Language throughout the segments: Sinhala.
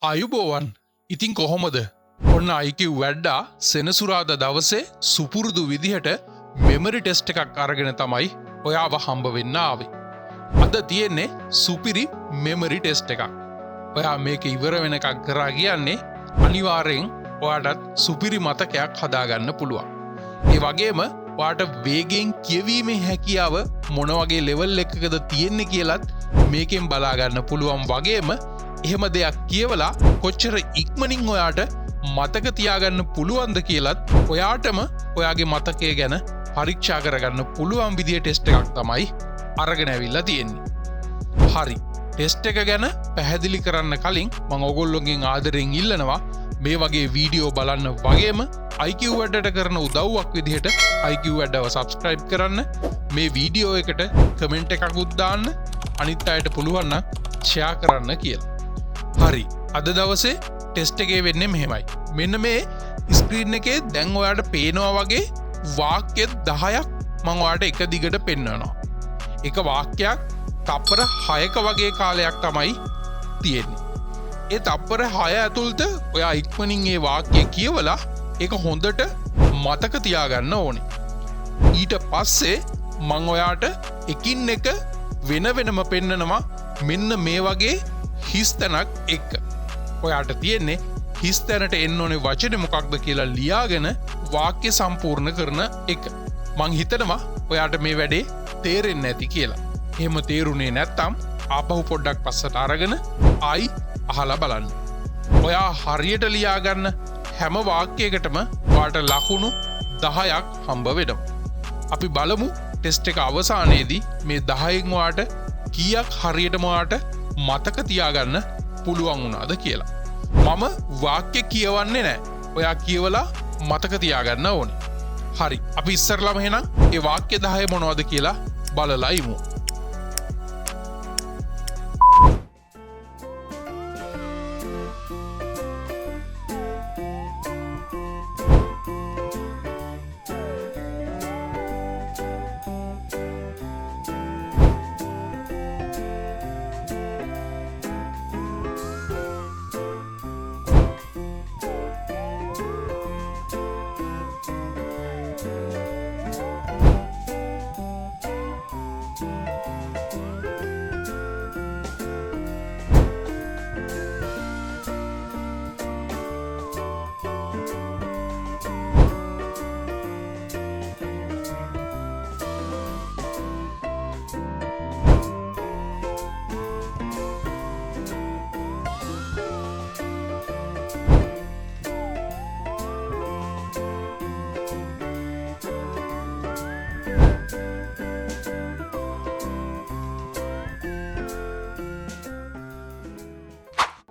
අයුබෝවන් ඉතින් කොහොමද ඔන්න IQ වැඩ්ඩා සෙනසුරාද දවසේ සුපුරුදු විදිහට මෙමරි ටෙස්ට් එකක් අරගෙන තමයි ඔයාව හම්බ වෙන්න ආවේ. අද තියෙන්නේ සුපිරි මෙමරි ටෙස්ට් එකක්. ඔයා මේක ඉවර වෙනකක් කරා කියන්නේ අනිවාර්යෙන් ඔයාටත් සුපිරි මතකයක් හදාගන්න පුළුවන්. ඒ වගේම ඔයාට වේගෙන් කියවීමේ හැකියාව මොන වගේ ලෙවල් එකකද තියෙන්නේ කියලත් මේකෙන් බලාගන්න පුළුවන් වගේම එහෙම දෙයක් කියවලා කොච්චර ඉක්මනින් ඔයාට මතක තියාගන්න පුළුවන්ද කියලත් ඔයාටම ඔයාගේ මතකය ගැන පරීක්ෂා කරගන්න පුළුවන් විදිය ටෙස්ට් එකක් තමයි අරගෙන ඇවිල්ලා තියෙන්නේ. හරි. ටෙස්ට් එක ගැන පැහැදිලි කරන්න කලින් මම ඔයගොල්ලෝගෙන් ආදරෙන් ඉල්ලනවා මේ වගේ වීඩියෝ බලන්න වගේම IQ වැඩට කරන උදව්වක් විදිහට IQ වැඩව සබස්ක්‍රයිබ් කරන්න, මේ වීඩියෝ එකට කමෙන්ට් එකකුත් දාන්න, අනිත් අයට පුළුවන් නම් ෂෙයා කරන්න කියලා. හරි. අද දවසේ ටෙස්ට් එකේ වෙන්නේ මෙහෙමයි. මෙන්න මේ ස්ක්‍රීන් එකේ දැන් ඔයාලට පේනවා වගේ වාක්‍ය 10ක් මම ඔයාලට එක දිගට පෙන්වනවා. එක වාක්‍යයක් තප්පර 6ක වගේ කාලයක් තමයි තියෙන්නේ. ඒ තප්පර 6 ඇතුළත ඔයා ඉක්මනින් ඒ වාක්‍ය කියවලා ඒක හොඳට මතක තියාගන්න ඕනේ. ඊට පස්සේ මම ඔයාට එකින් එක වෙන වෙනම පෙන්නනවා මෙන්න මේ වගේ හිස්තැනක් එක්ක. ඔයාට තියෙන්නේ හිස්තැනට එන්න ඕනේ වචනේ මොකක්ද කියලා ලියාගෙන වාක්‍ය සම්පූර්ණ කරන එක. මං හිතනවා ඔයාට මේ වැඩේ තේරෙන්නේ නැති කියලා. එහෙම තේරුනේ නැත්තම් ආපහු පොඩ්ඩක් පස්සට අරගෙන ආයි අහලා බලන්න. ඔයා හරියට ලියාගන්න හැම වාක්‍යයකටම ඔයාට ලකුණු 10ක් හම්බ වෙනවා. අපි බලමු ටෙස්ට් එක අවසානයේදී මේ 10න් ඔයාට කීයක් හරියටම ඔයාට මතක තියාගන්න පුළුවන් වුණාද කියලා. මම වාක්‍ය කියවන්නේ නැහැ. ඔයා කියවලා මතක තියාගන්න ඕනේ. හරි. අපි ඉස්සරළම එහෙනම් ඒ වාක්‍ය 10 මොනවද කියලා බලලා ඉමු.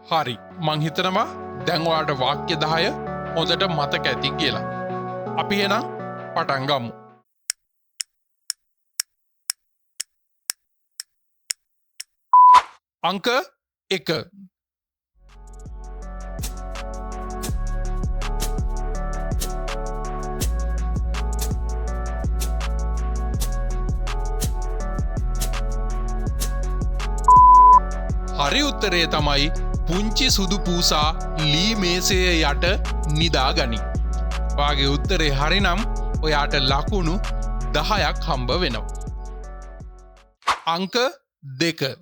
හරි. මං හිතනවා දැන් ඔයාලට වාක්‍ය 10 හොඳට මතක ඇති කියලා. අපි එහෙනම් පටන් ගමු. අංක 1. හරි උත්තරේ තමයි පුංචි සුදු පූසා ලී මේසය යට නිදා ගනි. වාගේ උත්තරේ හරිනම් ඔයාට ලකුණු 10ක් හම්බ වෙනවා. අංක 2.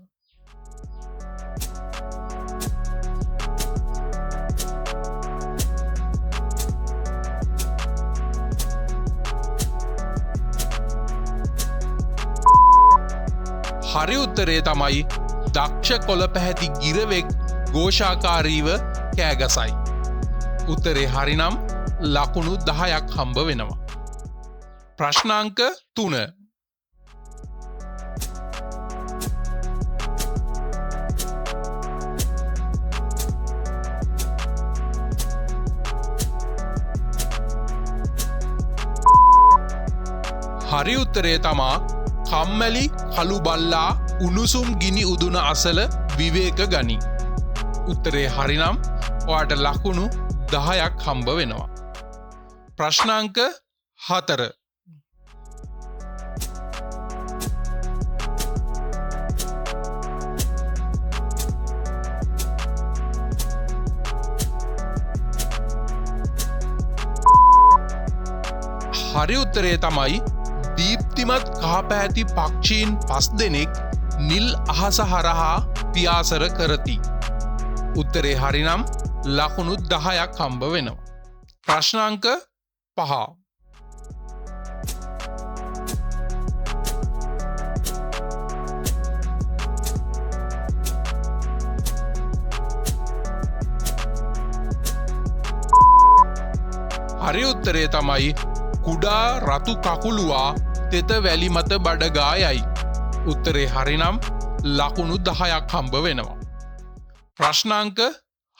හරි උත්තරේ තමයි දක්ෂ කොළ පැහැති ගිරවෙක් ഘോഷාකාරීව කෑගසයි. උත්තරේ හරිනම් ලකුණු 10ක් හම්බ වෙනවා. ප්‍රශ්නාංක 3. හරි උත්තරේ තමා කම්මැලි කළු බල්ලා උණුසුම් ගිනි උදුන අසල විවේක ගනි. උත්තරේ හරිනම් ඔයාට ලකුණු 10ක් හම්බ වෙනවා. ප්‍රශ්නාංක 4. හරි උත්තරේ තමයි දීප්තිමත් කහපැහැති පක්ෂීන් 5 දෙනෙක් නිල් අහස හරහා පියාසර කරති. උත්තරේ හරිනම් ලකුණු 10ක් හම්බ වෙනවා. ප්‍රශ්නාංක 5. හරි උත්තරේ තමයි කුඩා රතු කකුළුවා තෙත වැලි මත බඩගා යයි. උත්තරේ හරිනම් ලකුණු 10ක් හම්බ වෙනවා. ප්‍රශ්නාංක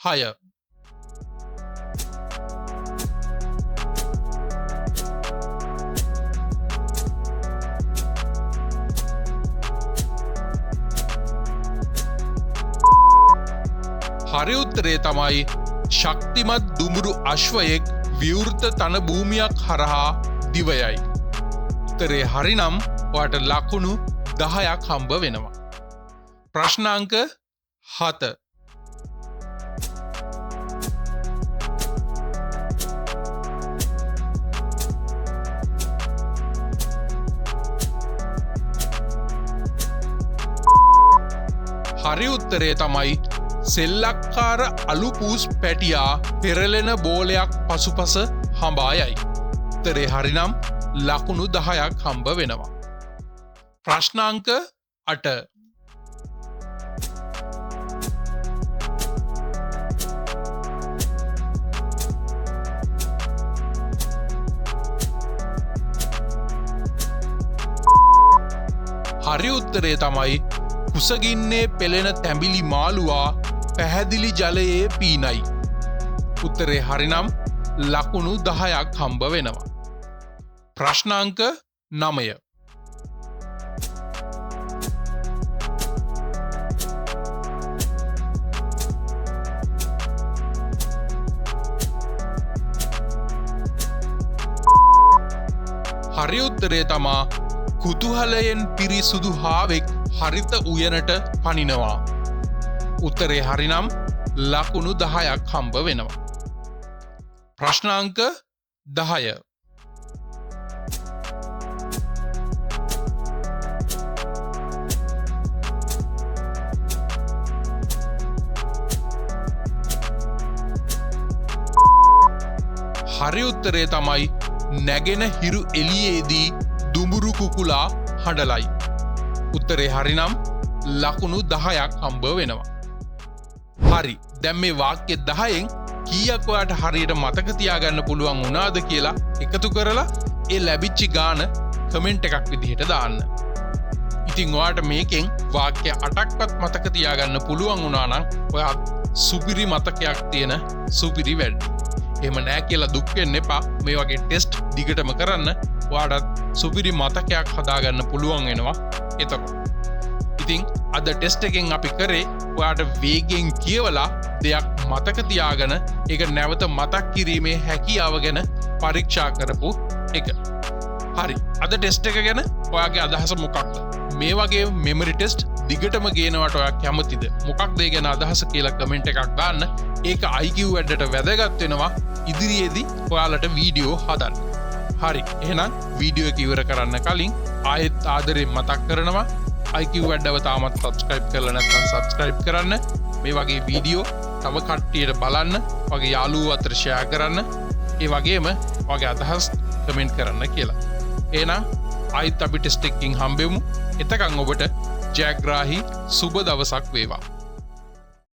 6. හරි උත්තරේ තමයි ශක්තිමත් දුඹුරු අශ්වයෙක් විවෘත තන භූමියක් හරහා දිවයයි. උත්තරේ හරිනම් ඔයාට ලකුණු 10ක් හම්බ වෙනවා. ප්‍රශ්නාංක 7. හරි උත්තරේ තමයි සෙල්ලක්කාර අලු පූස් පැටියා පෙරලෙන බෝලයක් පසුපස හඹායයි. උත්තරේ හරිනම් ලකුණු 10ක් හම්බ වෙනවා. ප්‍රශ්නාංක 8. හරි උත්තරේ තමයි කුසගින්නේ පෙළෙන තැඹිලි මාළුවා පැහැදිලි ජලයේ පීනයි. උත්තරේ හරිනම් ලකුණු 10ක් හම්බ වෙනවා. ප්‍රශ්නාංක 9. හරි උත්තරේ තමා කුතුහලයෙන් පිරිසුදු හාවෙක් හරිත උයනට පනිනවා. උත්තරේ හරිනම් ලකුණු 10ක් හම්බ වෙනවා. ප්‍රශ්නාංක 10. හරි උත්තරේ තමයි නැගෙන හිරු එළියේදී දුඹුරු කුකුලා හඬලයි. උත්තරේ හරිනම් ලකුණු 10ක් හම්බ වෙනවා. හරි. දැන් මේ වාක්‍ය 10න් කීයක් ඔයාට හරියට මතක තියාගන්න පුළුවන් වුණාද කියලා එකතු කරලා ඒ ලැබිච්ච ගාන කමෙන්ට් එකක් විදිහට දාන්න. ඉතින් ඔයාට මේකෙන් වාක්‍ය 8ක්වත් මතක තියාගන්න පුළුවන් වුණා නම් ඔයා සුපිරි මතකයක් තියෙන සුපිරි වැඩ. එහෙම නෑ කියලා දුක් වෙන්න එපා. මේ වගේ ටෙස්ට් දිගටම කරන්න. ඔයාට සුපිරි මතකයක් හදාගන්න පුළුවන් වෙනවා එතකොට. ඉතින් අද ටෙස්ට් එකෙන් අපි කරේ ඔයාට වේගෙන් කියවලා දෙයක් මතක තියාගෙන ඒක නැවත මතක් කිරීමේ හැකියාව ගැන පරීක්ෂා කරපු එක. හරි. අද ටෙස්ට් එක ගැන ඔයාගේ අදහස මොකක්ද? මේ වගේ මෙමරි ටෙස්ට් දිගටම ගේනවට ඔයා කැමතිද? මොකක්ද ඒ ගැන අදහස කියලා කමෙන්ට් එකක් දාන්න. ඒක IQ වැඩට වැදගත් වෙනවා ඉදිරියේදී ඔයාලට වීඩියෝ හදන්න. හරි. එහෙනම් වීඩියෝ එක ඉවර කරන්න කලින් ආයෙත් ආදරේ මතක් කරනවා IQ වැඩව තාමත් සබස්ක්‍රයිබ් කරලා නැත්නම් සබස්ක්‍රයිබ් කරන්න. මේ වගේ වීඩියෝ තව කට්ටියට බලන්න, වගේ යාළුවෝ අතර ෂෙයා කරන්න, ඒ වගේම වගේ අදහස් කමෙන්ට් කරන්න කියලා. එහෙනම් ආයෙත් අපි ටෙස්ට් එකකින් හම්බෙමු. එතකන් ඔබට ජයග්‍රාහී සුබ දවසක් වේවා.